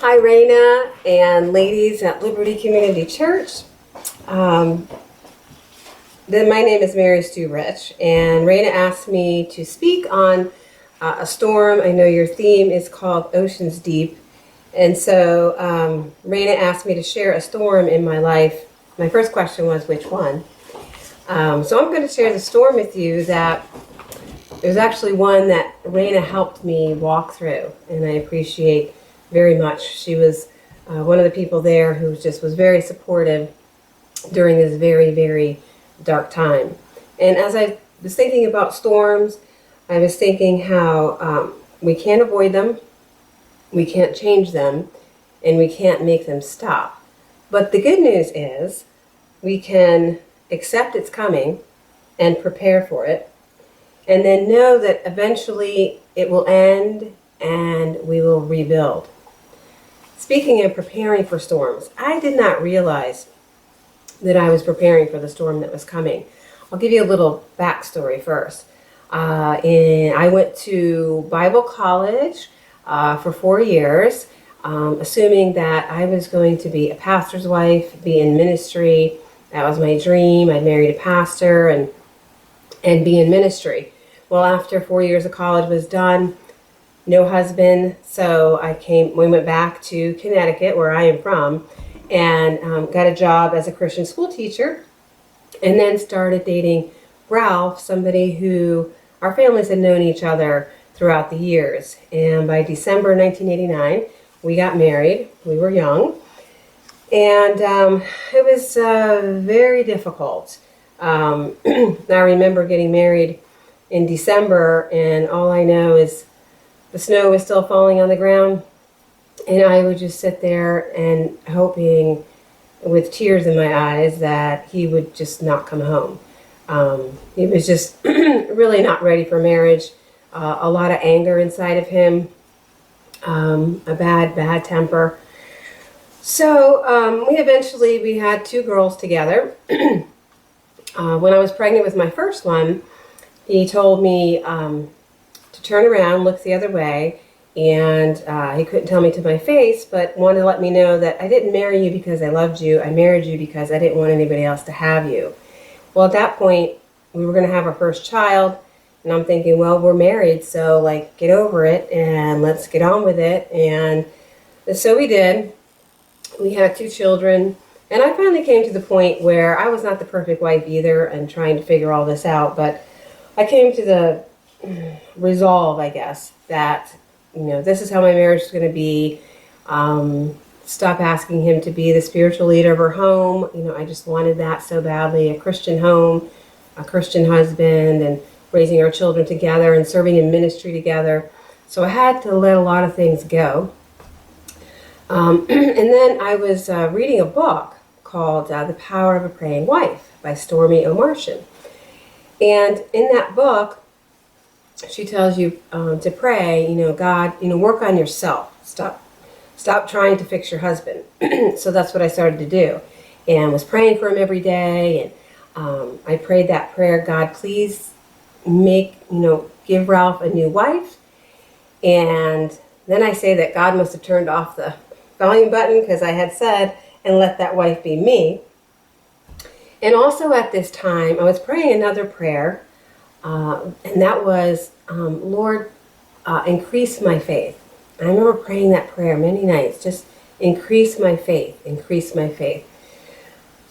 Hi, Raina and ladies at Liberty Community Church. My name is Mary Stubrich, and Raina asked me to speak on a storm. I know your theme is called Oceans Deep, and so Raina asked me to share a storm in my life. My first question was, which one? So I'm going to share the storm with you that there's actually one that Raina helped me walk through, and I appreciate very much. She was one of the people there who just was very supportive during this very, very dark time. And as I was thinking about storms, I was thinking how we can't avoid them, we can't change them, and we can't make them stop. But the good news is we can accept it's coming and prepare for it, and then know that eventually it will end and we will rebuild. Speaking of preparing for storms, I did not realize that I was preparing for the storm that was coming. I'll give you a little backstory first. I went to Bible college for 4 years, assuming that I was going to be a pastor's wife, be in ministry. That was my dream. I married a pastor and be in ministry. Well, after 4 years of college was done, no husband, so we went back to Connecticut, where I am from, and got a job as a Christian school teacher, and then started dating Ralph, somebody who our families had known each other throughout the years. And by December 1989, we got married. We were young, and it was very difficult. I remember getting married in December, and all I know is the snow was still falling on the ground, and I would just sit there and hoping with tears in my eyes that he would just not come home. He was just really not ready for marriage, a lot of anger inside of him, a bad temper. So we had 2 girls together. When I was pregnant with my first one, he told me to turn around, look the other way, and he couldn't tell me to my face, but wanted to let me know that I didn't marry you because I loved you. I married you because I didn't want anybody else to have you. Well, at that point, we were going to have our first child, and I'm thinking, well, we're married, so get over it and let's get on with it. And so we did. We had 2 children, and I finally came to the point where I was not the perfect wife either and trying to figure all this out, but I came to the resolve, I guess, that this is how my marriage is going to be. Stop asking him to be the spiritual leader of our home. I just wanted that so badly, a Christian home, a Christian husband, and raising our children together and serving in ministry together. So I had to let a lot of things go. And then I was reading a book called The Power of a Praying Wife by Stormy O'Martian. And in that book, she tells you to pray, God, work on yourself. Stop trying to fix your husband. So that's what I started to do, and was praying for him every day. And I prayed that prayer, God, please give Ralph a new wife. And then I say that God must have turned off the volume button, because I had said, and let that wife be me. And also at this time, I was praying another prayer, and that was, Lord, increase my faith. I remember praying that prayer many nights, just increase my faith, increase my faith.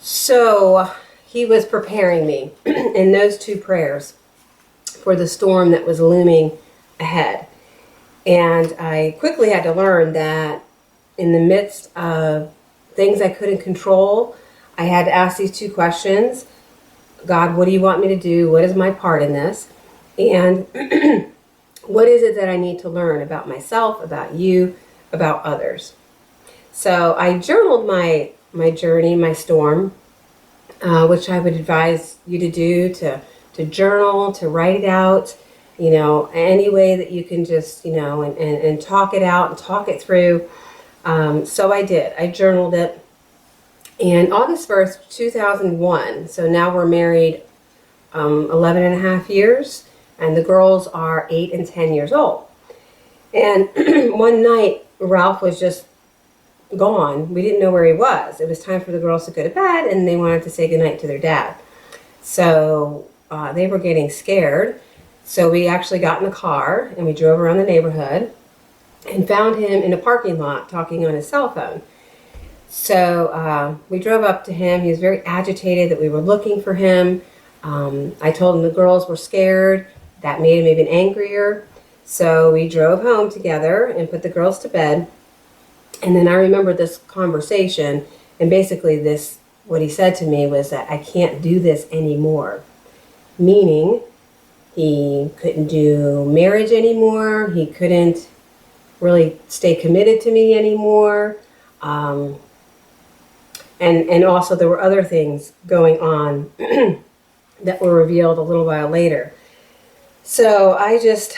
So he was preparing me in those 2 prayers for the storm that was looming ahead. And I quickly had to learn that in the midst of things I couldn't control, I had to ask these 2 questions. God, what do you want me to do? What is my part in this? And what is it that I need to learn about myself, about you, about others? So I journaled my journey, my storm, which I would advise you to do, to journal, to write it out, any way that you can just, and talk it out and talk it through. So I did. I journaled it. And August 1st, 2001, so now we're married 11 and a half years, and the girls are 8 and 10 years old. And one night, Ralph was just gone. We didn't know where he was. It was time for the girls to go to bed, and they wanted to say goodnight to their dad. So they were getting scared. So we actually got in the car, and we drove around the neighborhood and found him in a parking lot talking on his cell phone. So we drove up to him. He was very agitated that we were looking for him. I told him the girls were scared. That made him even angrier. So we drove home together and put the girls to bed. And then I remember this conversation, and basically what he said to me was that I can't do this anymore. Meaning he couldn't do marriage anymore. He couldn't really stay committed to me anymore. And also there were other things going on that were revealed a little while later. So I just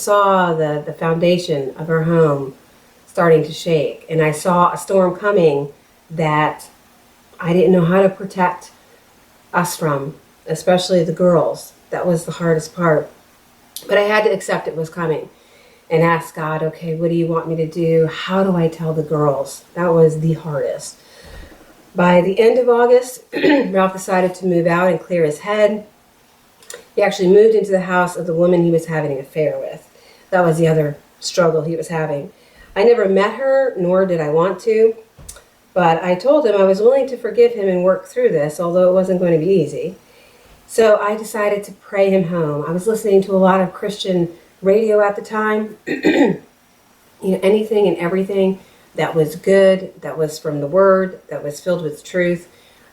saw the foundation of our home starting to shake, and I saw a storm coming that I didn't know how to protect us from, especially the girls. That was the hardest part. But I had to accept it was coming and ask God, okay, what do you want me to do? How do I tell the girls? That was the hardest. By the end of August, Ralph decided to move out and clear his head. He actually moved into the house of the woman he was having an affair with. That was the other struggle he was having. I never met her, nor did I want to, but I told him I was willing to forgive him and work through this, although it wasn't going to be easy. So I decided to pray him home. I was listening to a lot of Christian radio at the time. Anything and everything that was good, that was from the Word, that was filled with truth.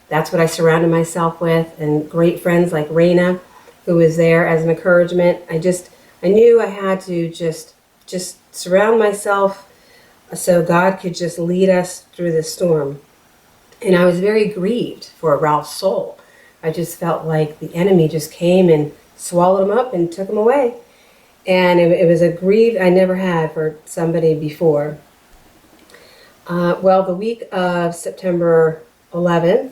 That's what I surrounded myself with, and great friends like Raina, who was there as an encouragement. I knew I had to just surround myself so God could just lead us through this storm. And I was very grieved for Ralph's soul. I just felt like the enemy just came and swallowed him up and took him away. And it was a grief I never had for somebody before. The week of September 11th,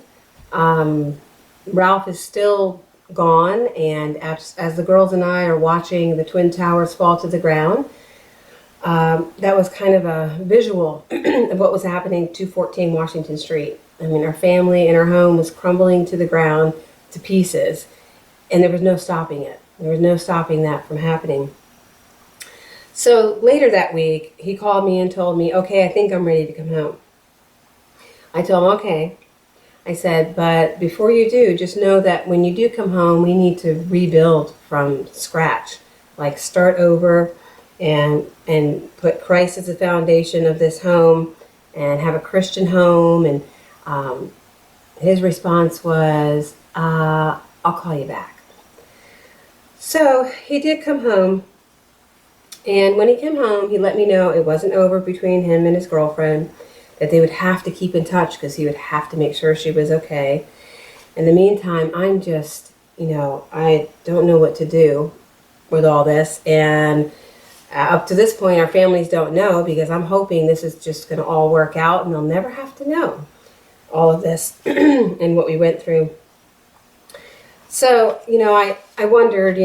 Ralph is still gone, and as the girls and I are watching the Twin Towers fall to the ground, that was kind of a visual of what was happening 214 Washington Street. I mean, our family and our home was crumbling to the ground to pieces, and there was no stopping it. There was no stopping that from happening. So later that week, he called me and told me, okay, I think I'm ready to come home. I told him, okay. I said, but before you do, just know that when you do come home, we need to rebuild from scratch, like start over and put Christ as the foundation of this home and have a Christian home. And his response was, I'll call you back. So he did come home. And when he came home, he let me know it wasn't over between him and his girlfriend, that they would have to keep in touch because he would have to make sure she was okay. In the meantime, I'm just, I don't know what to do with all this. And up to this point, our families don't know, because I'm hoping this is just going to all work out and they'll never have to know all of this and what we went through. So, I wondered,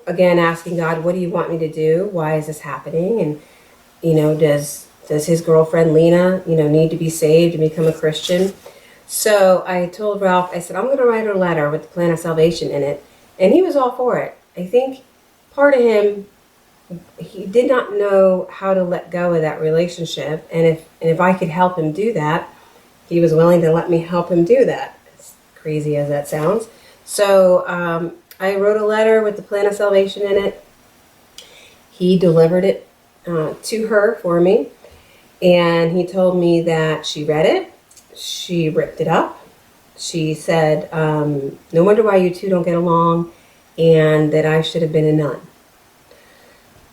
again, asking God, what do you want me to do? Why is this happening? And, does his girlfriend, Lena, need to be saved and become a Christian? So I told Ralph, I said, I'm going to write her a letter with the plan of salvation in it. And he was all for it. I think part of him, he did not know how to let go of that relationship. And if I could help him do that, he was willing to let me help him do that. As crazy as that sounds. So I wrote a letter with the plan of salvation in it. He delivered it to her for me. And he told me that she read it. She ripped it up. She said, no wonder why you two don't get along, and that I should have been a nun.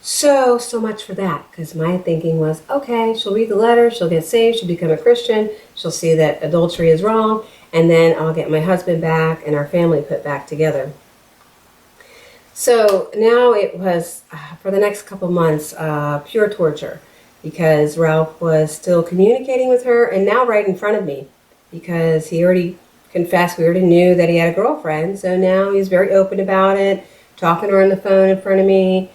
So much for that, because my thinking was, okay, she'll read the letter, she'll get saved, she'll become a Christian, she'll see that adultery is wrong, and then I'll get my husband back and our family put back together. So now it was, for the next couple months, pure torture, because Ralph was still communicating with her, and now right in front of me, because he already confessed, we already knew that he had a girlfriend, so now he's very open about it, talking to her on the phone in front of me,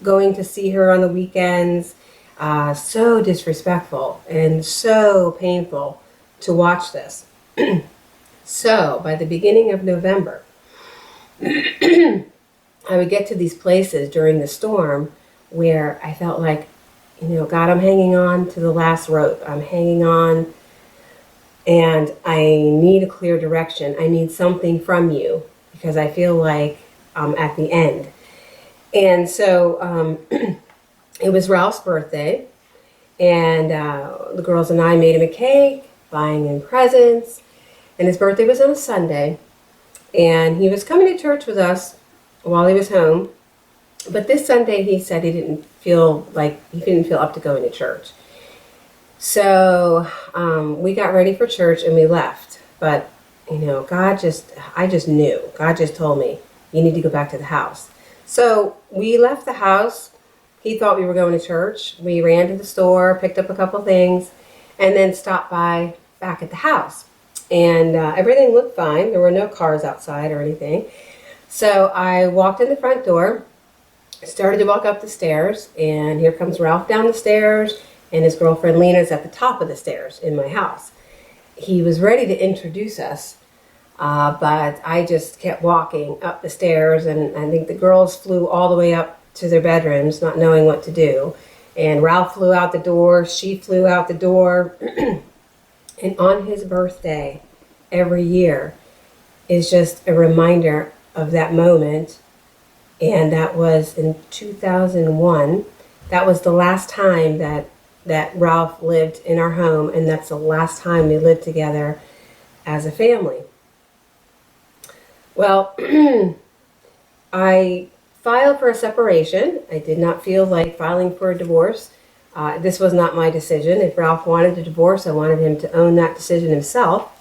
going to see her on the weekends. so disrespectful and so painful to watch this. So by the beginning of November, I would get to these places during the storm where I felt like, God, I'm hanging on to the last rope. I'm hanging on, and I need a clear direction. I need something from you because I feel like I'm at the end. And so it was Ralph's birthday, and the girls and I made him a cake, buying him presents, and his birthday was on a Sunday, and he was coming to church with us while he was home, but this Sunday he said he didn't feel up to going to church. So we got ready for church and we left, but I just knew. God just told me, you need to go back to the house. So we left the house. He thought we were going to church. We ran to the store, picked up a couple things, and then stopped by back at the house. And everything looked fine. There were no cars outside or anything. So I walked in the front door, started to walk up the stairs, and here comes Ralph down the stairs, and his girlfriend Lena's at the top of the stairs in my house. He was ready to introduce us, but I just kept walking up the stairs, and I think the girls flew all the way up to their bedrooms, not knowing what to do. And Ralph flew out the door, she flew out the door. And on his birthday, every year, is just a reminder of that moment. And that was in 2001. That was the last time that Ralph lived in our home, and that's the last time we lived together as a family. Well, I filed for a separation. I did not feel like filing for a divorce. This was not my decision. If Ralph wanted a divorce, I wanted him to own that decision himself.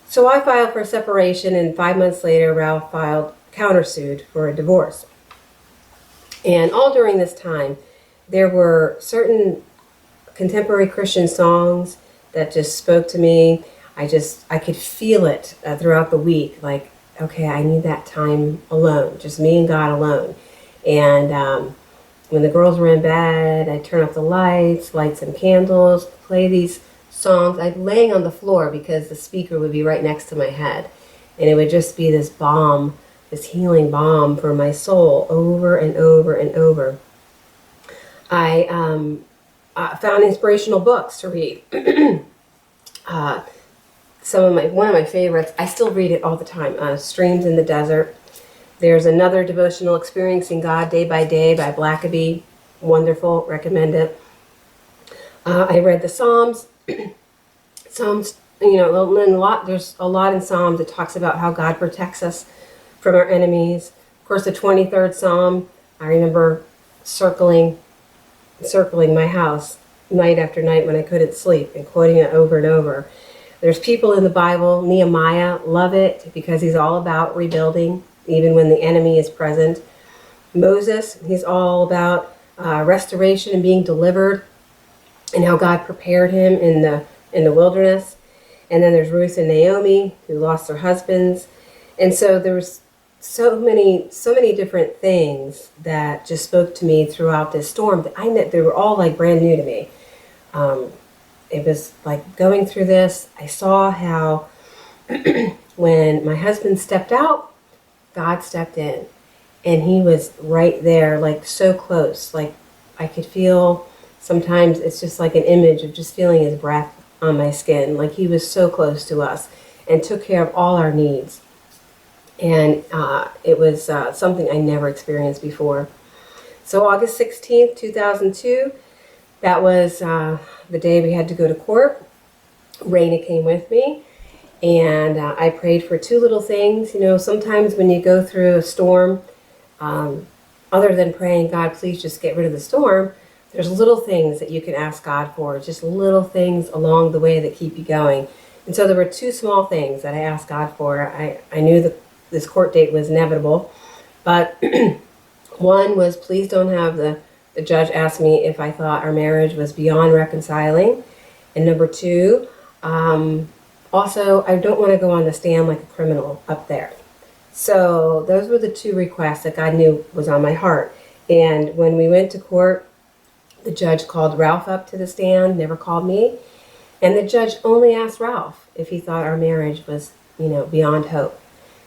So I filed for a separation, and 5 months later, Ralph countersued for a divorce. And all during this time, there were certain contemporary Christian songs that just spoke to me. I could feel it throughout the week, like, okay, I need that time alone, just me and God alone. And when the girls were in bed, I'd turn off the lights, light some candles, play these songs. I'd laying on the floor because the speaker would be right next to my head. And it would just be this balm, this healing balm for my soul over and over and over. I found inspirational books to read. One of my favorites, I still read it all the time, Streams in the Desert. There's another devotional, Experiencing God Day by Day by Blackaby. Wonderful, recommend it. I read the Psalms. Psalms, there's a lot in Psalms that talks about how God protects us from our enemies. Of course, the 23rd Psalm, I remember circling my house night after night when I couldn't sleep and quoting it over and over. There's people in the Bible, Nehemiah, love it because he's all about rebuilding, even when the enemy is present. Moses, he's all about restoration and being delivered and how God prepared him in the wilderness. And then there's Ruth and Naomi, who lost their husbands. And so there was so many different things that just spoke to me throughout this storm that they were all like brand new to me. It was like going through this, I saw how when my husband stepped out, God stepped in. And he was right there, like so close. Like I could feel, sometimes it's just like an image of just feeling his breath on my skin. Like he was so close to us and took care of all our needs. And it was something I never experienced before. So August 16th, 2002, that was the day we had to go to court. Raina came with me, and I prayed for two little things. Sometimes when you go through a storm, other than praying, God, please just get rid of the storm, there's little things that you can ask God for, just little things along the way that keep you going. And so there were two small things that I asked God for. I knew that this court date was inevitable, but one was, please don't have the judge ask me if I thought our marriage was beyond reconciling. And number two, also, I don't want to go on the stand like a criminal up there. So those were the two requests that God knew was on my heart. And when we went to court, The judge called Ralph up to the stand, never called me. And the judge only asked Ralph if he thought our marriage was, beyond hope,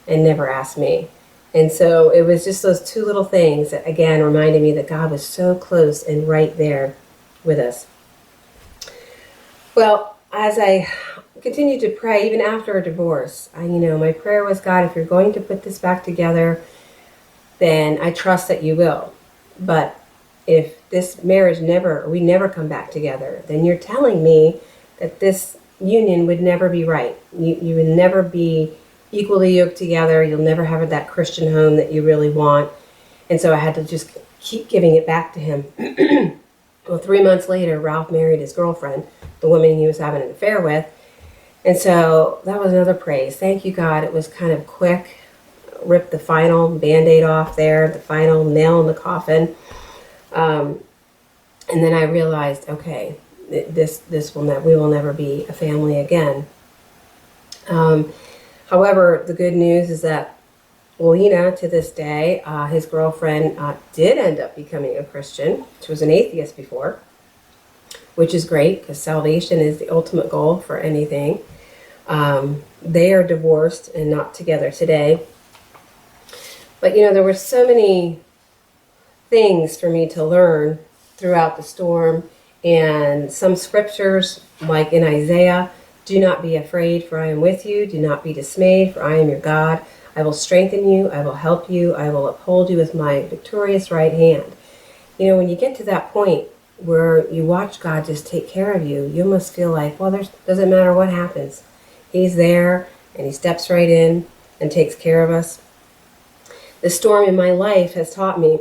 and never asked me. And so it was just those two little things that, again, reminded me that God was so close and right there with us. Well, as I continued to pray, even after a divorce, my prayer was, God, if you're going to put this back together, then I trust that you will. But if this marriage we never come back together, then you're telling me that this union would never be right. You would never be equally yoked together. You'll never have that Christian home that you really want. And so I had to just keep giving it back to him. Well, 3 months later, Ralph married his girlfriend, the woman he was having an affair with. And so that was another praise. Thank you, God. It was kind of quick. Ripped the final Band-Aid off there, the final nail in the coffin. And then I realized, okay, we will never be a family again. However, the good news is that to this day, his girlfriend did end up becoming a Christian. She was an atheist before, which is great because salvation is the ultimate goal for anything. They are divorced and not together today. But, there were so many things for me to learn throughout the storm. And some scriptures, like in Isaiah, do not be afraid, for I am with you. Do not be dismayed, for I am your God. I will strengthen you. I will help you. I will uphold you with my victorious right hand. When you get to that point where you watch God just take care of you, you almost feel like, well, doesn't matter what happens. He's there, and he steps right in and takes care of us. The storm in my life has taught me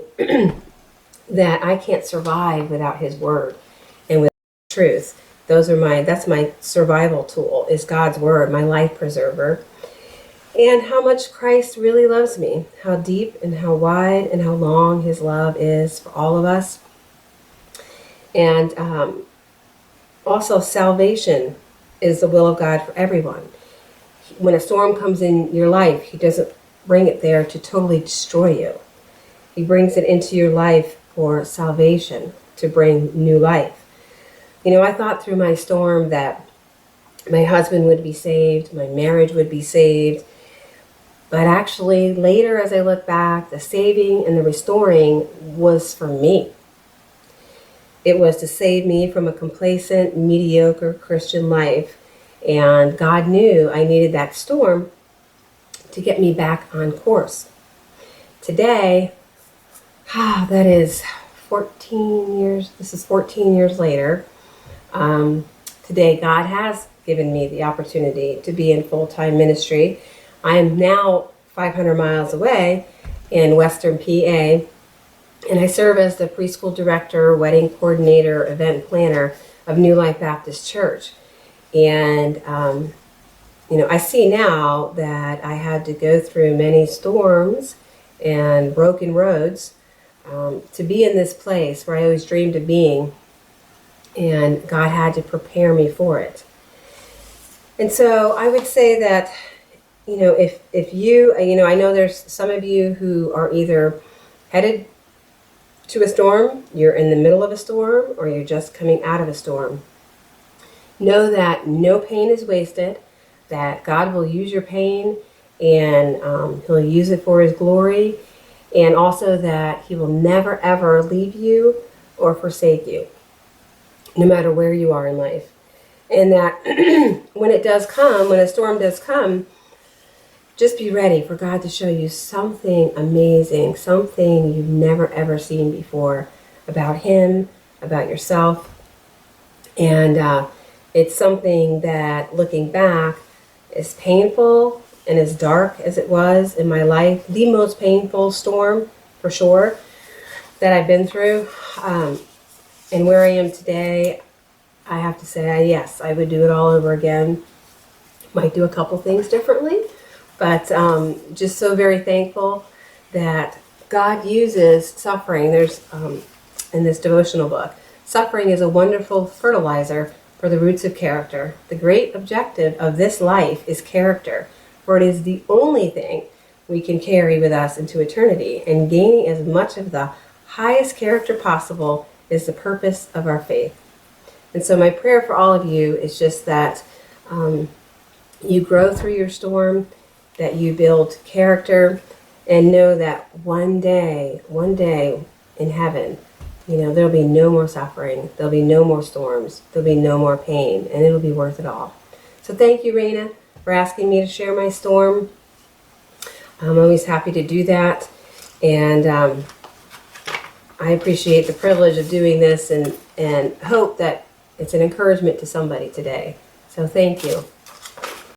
that I can't survive without his word and with truth. That's my survival tool, is God's word, my life preserver. And how much Christ really loves me, how deep and how wide and how long his love is for all of us. And also salvation is the will of God for everyone. When a storm comes in your life, he doesn't bring it there to totally destroy you. He brings it into your life for salvation, to bring new life. I thought through my storm that my husband would be saved, my marriage would be saved. But actually, later as I look back, the saving and the restoring was for me. It was to save me from a complacent, mediocre Christian life. And God knew I needed that storm to get me back on course. Today, that is 14 years. This is 14 years later. Today, God has given me the opportunity to be in full-time ministry. I am now 500 miles away in Western PA, and I serve as the preschool director, wedding coordinator, event planner of New Life Baptist Church. And, I see now that I had to go through many storms and broken roads to be in this place where I always dreamed of being, and God had to prepare me for it. And so I would say that, if you, I know there's some of you who are either headed to a storm, you're in the middle of a storm, or you're just coming out of a storm. Know that no pain is wasted, that God will use your pain, and he'll use it for his glory, and also that he will never, ever leave you or forsake you, no matter where you are in life. And that when a storm does come, just be ready for God to show you something amazing, something you've never ever seen before about him, about yourself. And it's something that, looking back, is painful and as dark as it was in my life, the most painful storm for sure that I've been through. And where I am today, I have to say, yes, I would do it all over again. Might do a couple things differently, but just so very thankful that God uses suffering. There's, in this devotional book, suffering is a wonderful fertilizer for the roots of character. The great objective of this life is character, for it is the only thing we can carry with us into eternity, and gaining as much of the highest character possible is the purpose of our faith. And so my prayer for all of you is just that you grow through your storm, that you build character, and know that one day in heaven, there'll be no more suffering, there'll be no more storms, there'll be no more pain, and it'll be worth it all. So thank you, Raina, for asking me to share my storm. I'm always happy to do that, and I appreciate the privilege of doing this and hope that it's an encouragement to somebody today. So thank you.